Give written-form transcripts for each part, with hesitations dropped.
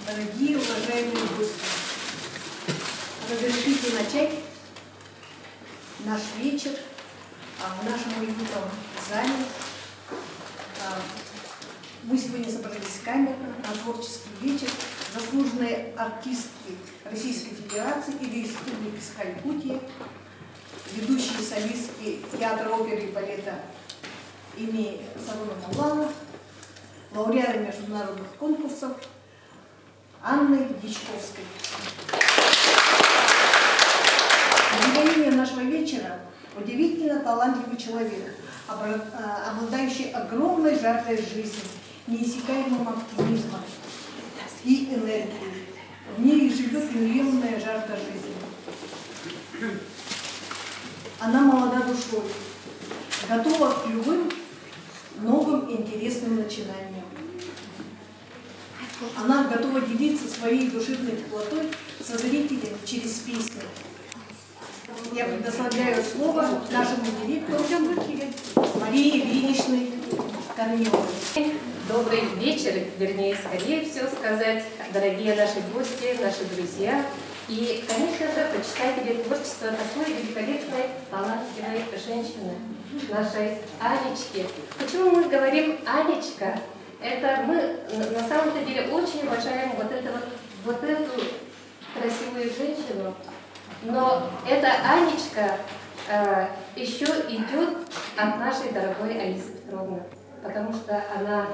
Дорогие, уважаемые гости, разрешите начать наш вечер в нашем уютном зале. Мы сегодня собрались камерно на творческий вечер. Заслуженные артистки Российской Федерации и Республики Саха-Якутия, ведущие солистки театра оперы и балета имени Сарона Муллана, лауреаты международных конкурсов Анны Дичковской. Героиня нашего вечера – удивительно талантливый человек, обладающий огромной жаждой жизни, неиссякаемым оптимизмом и энергией. В ней живет неуемная жажда жизни. Она молода душой, готова к любым новым интересным начинаниям. Она готова делиться своей душевной теплотой со зрителем через песни. Я предоставляю слово нашему директору Марии Ильиничне Корниловой. Добрый вечер, вернее, скорее всего сказать, дорогие наши гости, наши друзья. И, конечно же, почитатели творчества такой великолепной, талантливой женщины, нашей Анечки. Почему мы говорим «Анечка»? Это мы на самом-то деле очень уважаем вот эту красивую женщину. Но эта Анечка еще идет от нашей дорогой Алисы Петровны, потому что она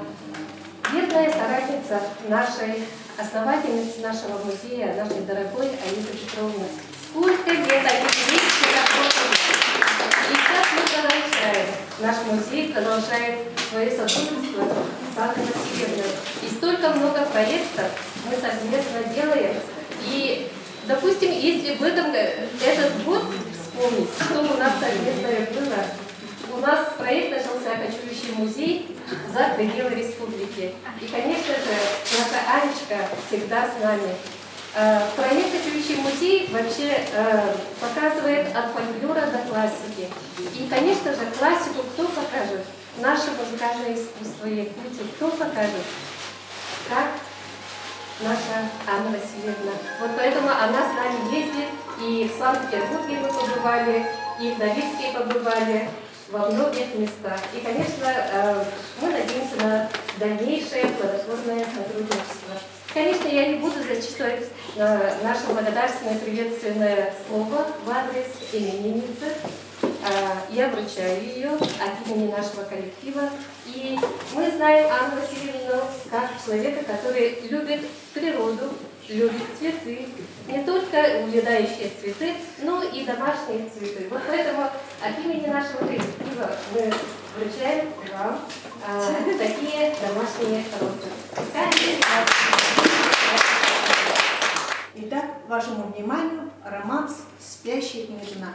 верная соратница нашей основательницы нашего музея, нашей дорогой Алисы Петровны. Сколько лет они вместе работали. И как мы продолжаем, наш музей продолжает свое сотрудничество с Анной Васильевной. И столько много проектов мы совместно делаем. И, допустим, если в этот год вспомнить, что у нас совместное было, у нас проект начался «Кочующий музей» за пределы республики. И, конечно же, наша Анечка всегда с нами. Проект «Кочующий музей» вообще показывает от фольклора до классики. И, конечно же, классику кто покажет? Наше музыкальное искусство Якутии. Кто покажет? Как наша Анна Васильевна. Вот поэтому она с нами ездит, и в Санкт-Петербурге мы побывали, и в Норильске побывали, во многих местах. И, конечно, мы надеемся на дальнейшее плодотворное сотрудничество. Конечно, я не буду зачитывать наше благодарственное приветственное слово в адрес именинницы. Я вручаю ее от имени нашего коллектива. И мы знаем Анну Васильевну как человека, который любит природу, любит цветы, не только увядающие цветы, но и домашние цветы. Вот поэтому от имени нашего коллектива мы вручаем вам такие домашние розы. Итак, вашему вниманию романс «Спящая княжна».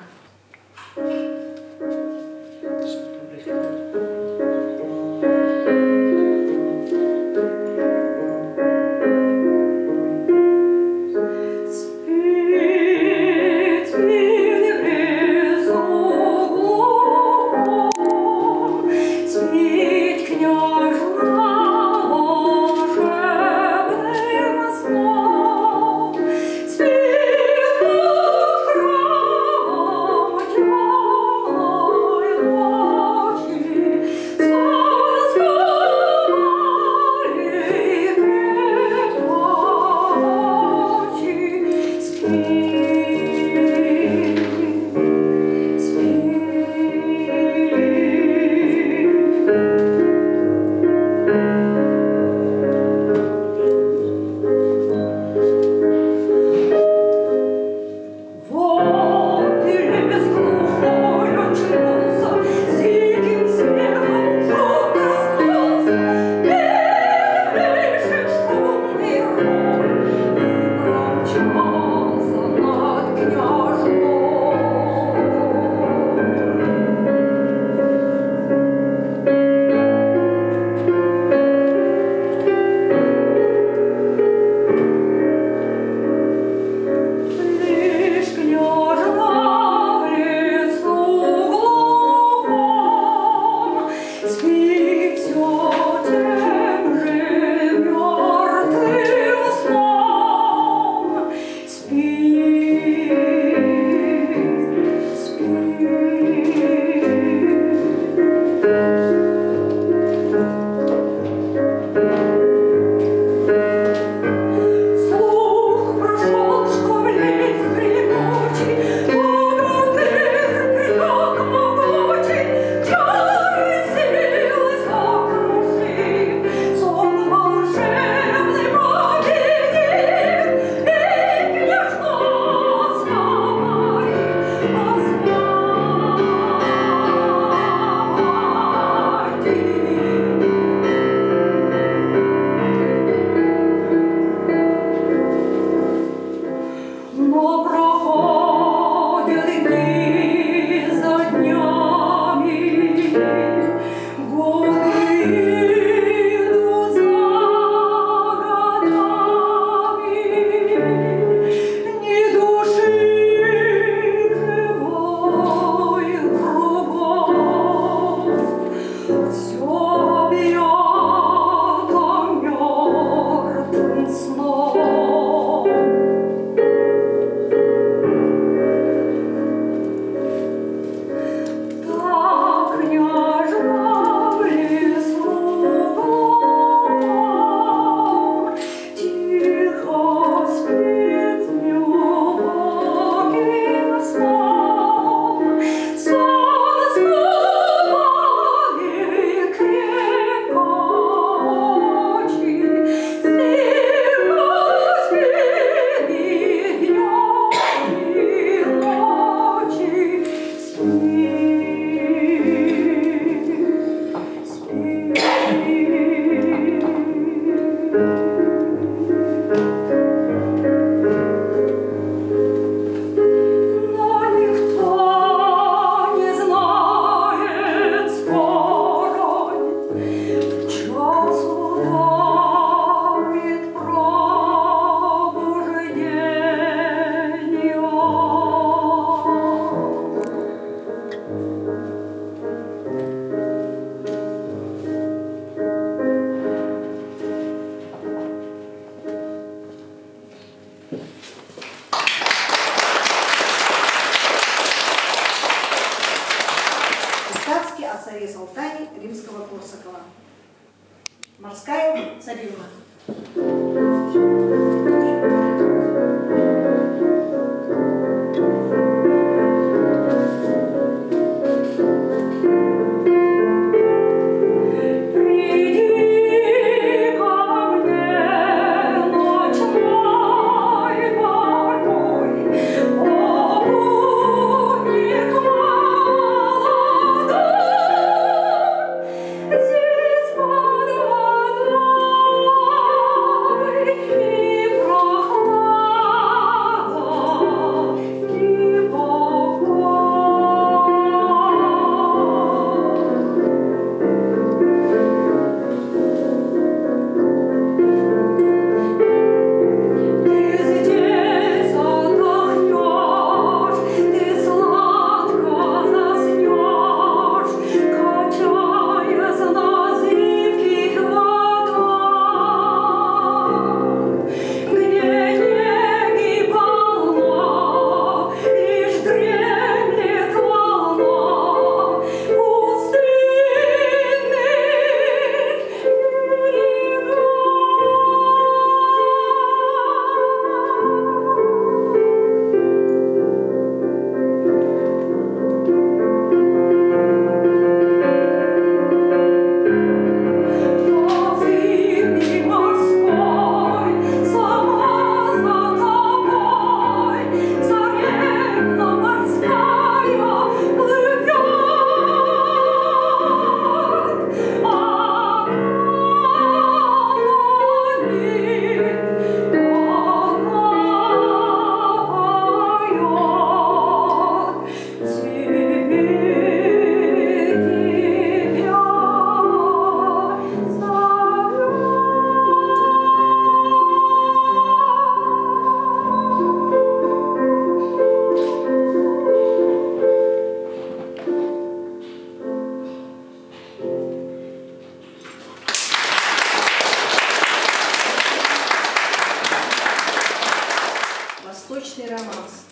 Спит под храмом царе Салтане Римского-Корсакова. Морская царевна. Восточный романс.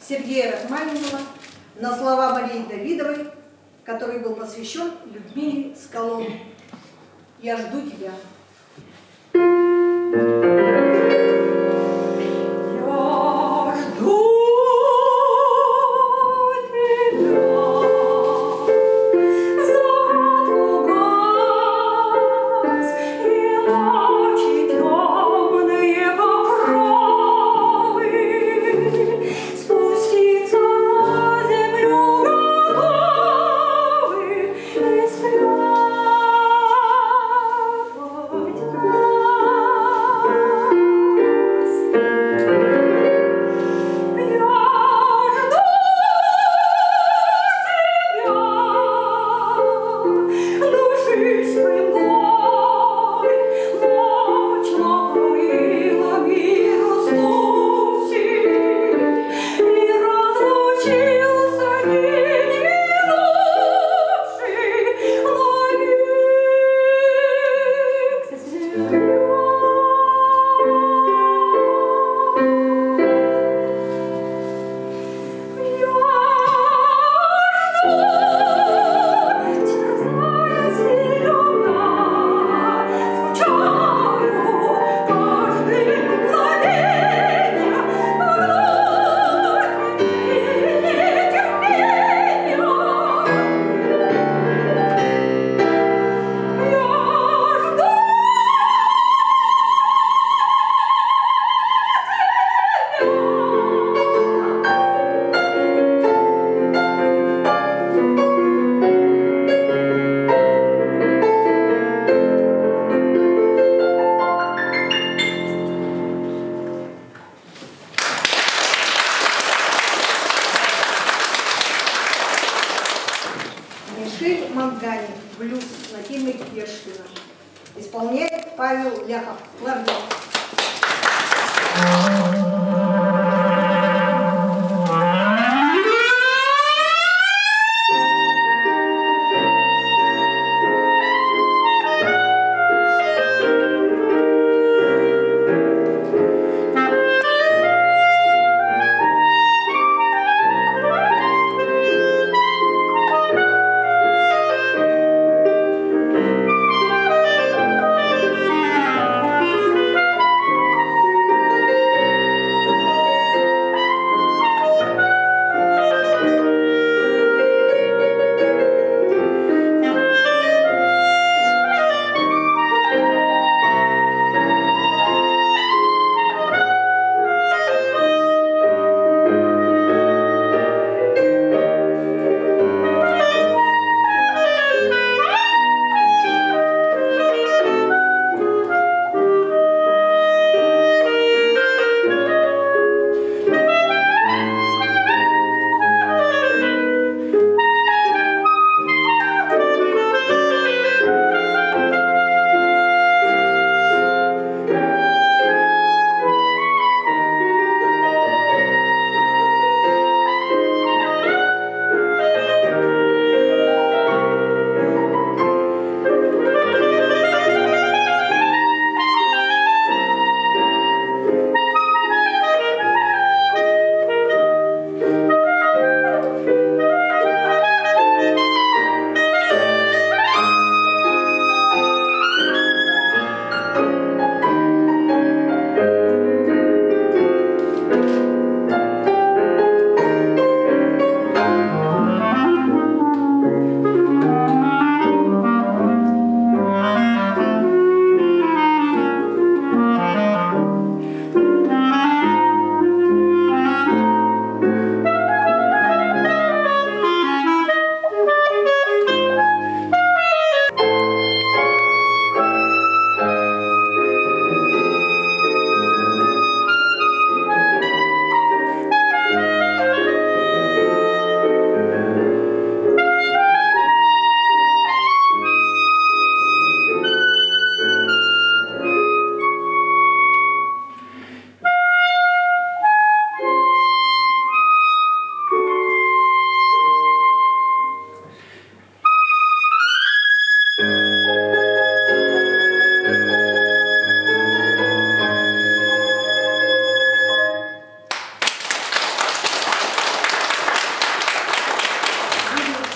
Сергея Рахманинова на слова Марии Давидовой, который был посвящен Людмиле Скаловой. «Я жду тебя». Темные покровы Мишель Мангани, блюз на теме Гершвина. Исполняет Павел Ляхов, кларнет.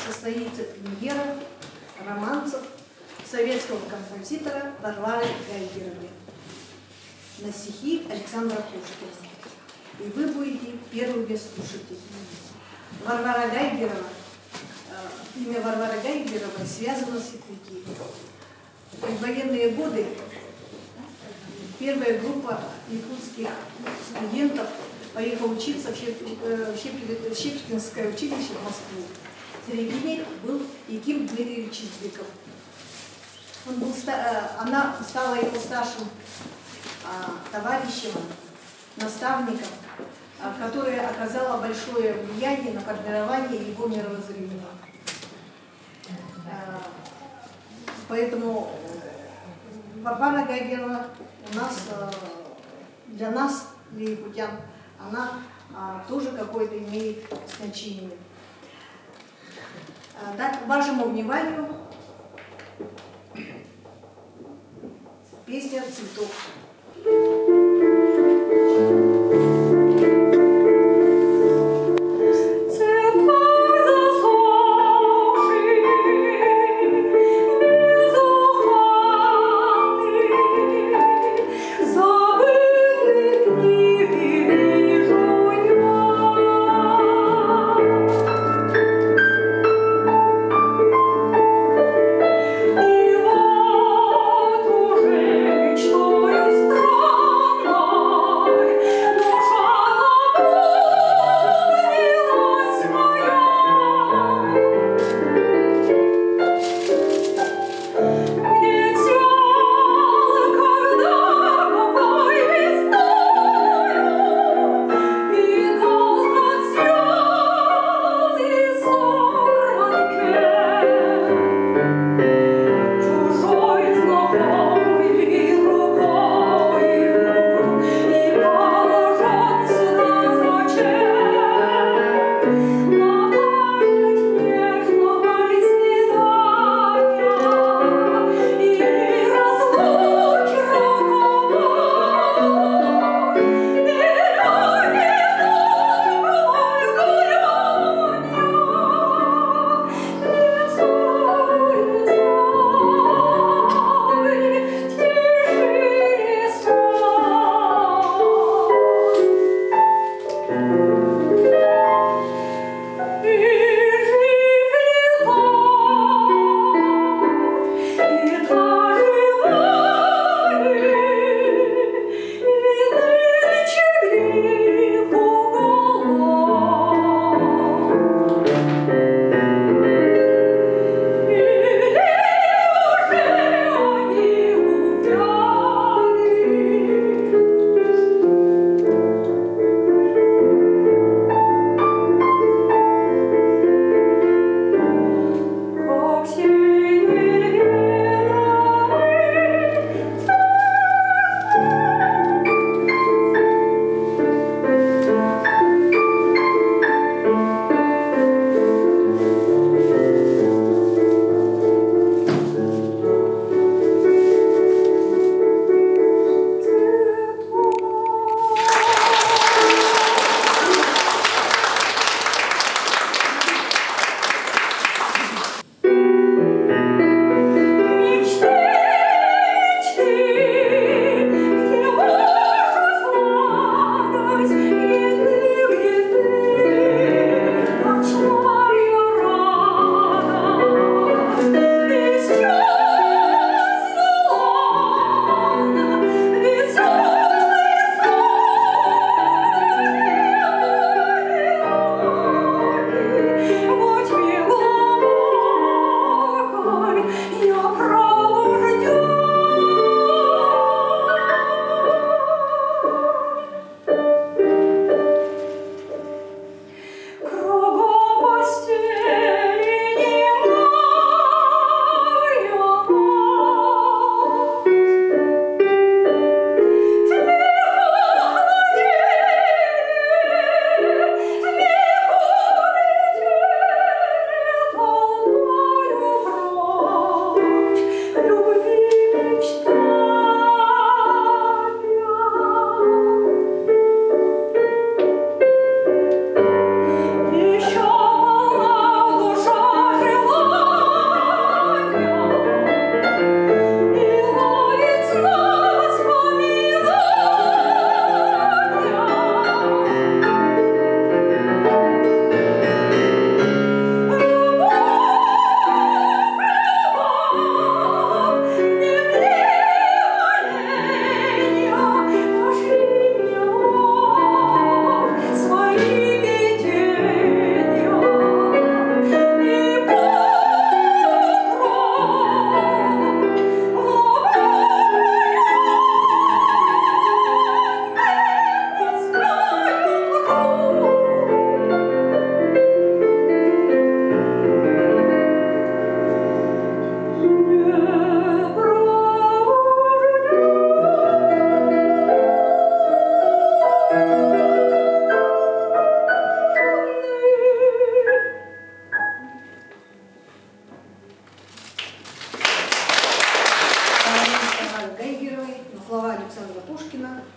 Состоится премьера романсов советского композитора Варвары Гайгеровны на стихи Александра Пушкина. И вы будете первыми слушателями. Варвара Гайгерова, имя Варвара Гайгерова связано с Якутией. В военные годы первая группа якутских студентов поехала учиться в Щепкинское училище в Москву. Среди них был Яким Дмитриевич Избеков. Она стала его старшим товарищем, наставником, которое оказало большое влияние на формирование его мировоззрения. Поэтому Варвара Гайгерова для нас, для якутян, она тоже какое-то имеет значение. Так, вашему вниманию песня «Цветок». Что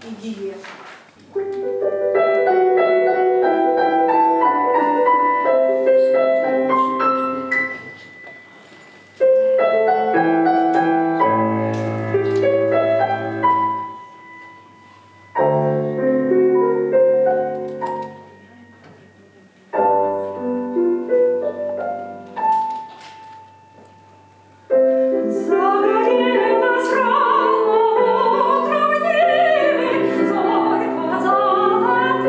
идиллия. Загорелась рано утром небе, зорька золотая.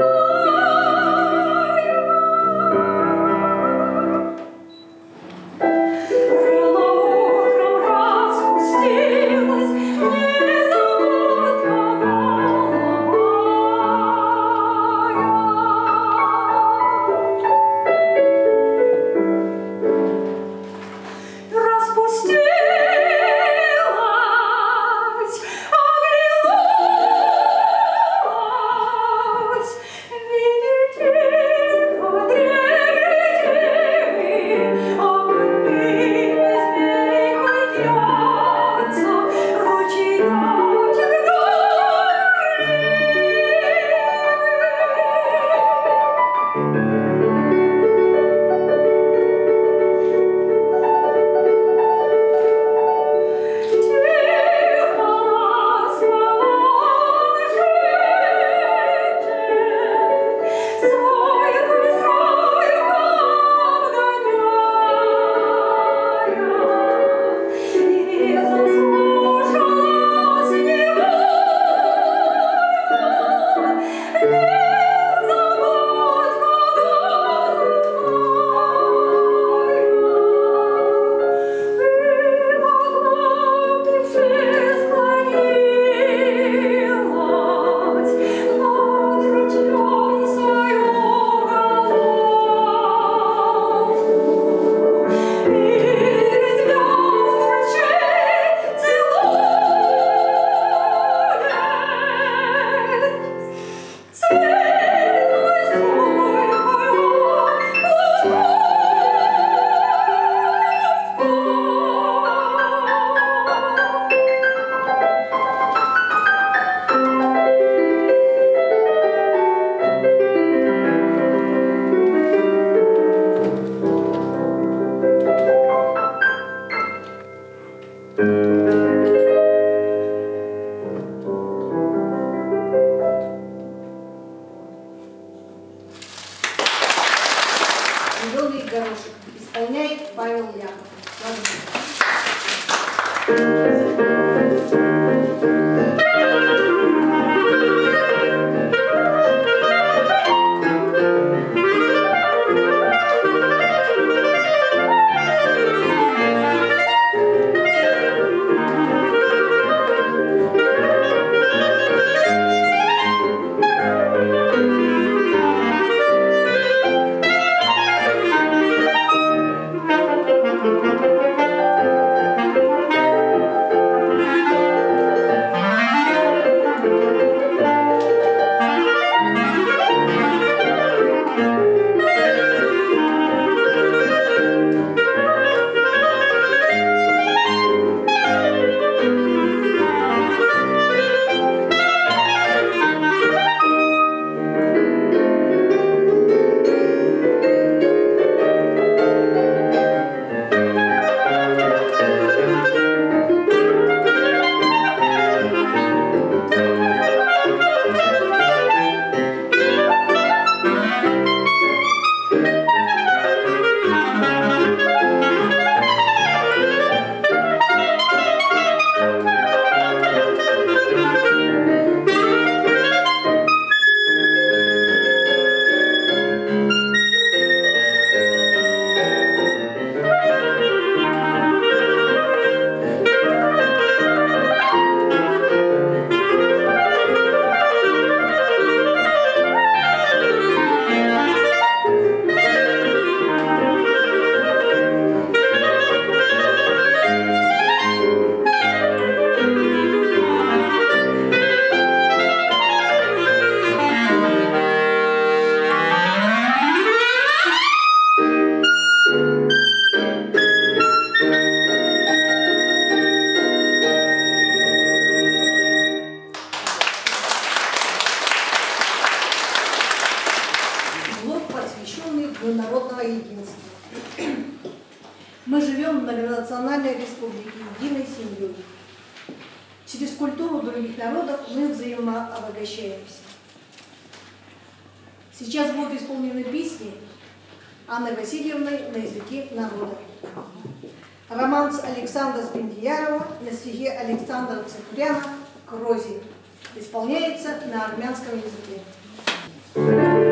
Рано утром распустилась незабудка голубая. Распустилась, оглянулась, видите, подребедели, а под ними змейкой вьется ручейка «Зеленый горошек» исполняет Павел Яков. Thank you. национальной республики единой семьей. Через культуру других народов мы взаимообогащаемся. Сейчас будут исполнены песни Анны Васильевны на языке народа. Романс Александра Спендиярова на стихе Александра Цикуряна «Крози» исполняется на армянском языке. Ой,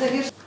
завершить.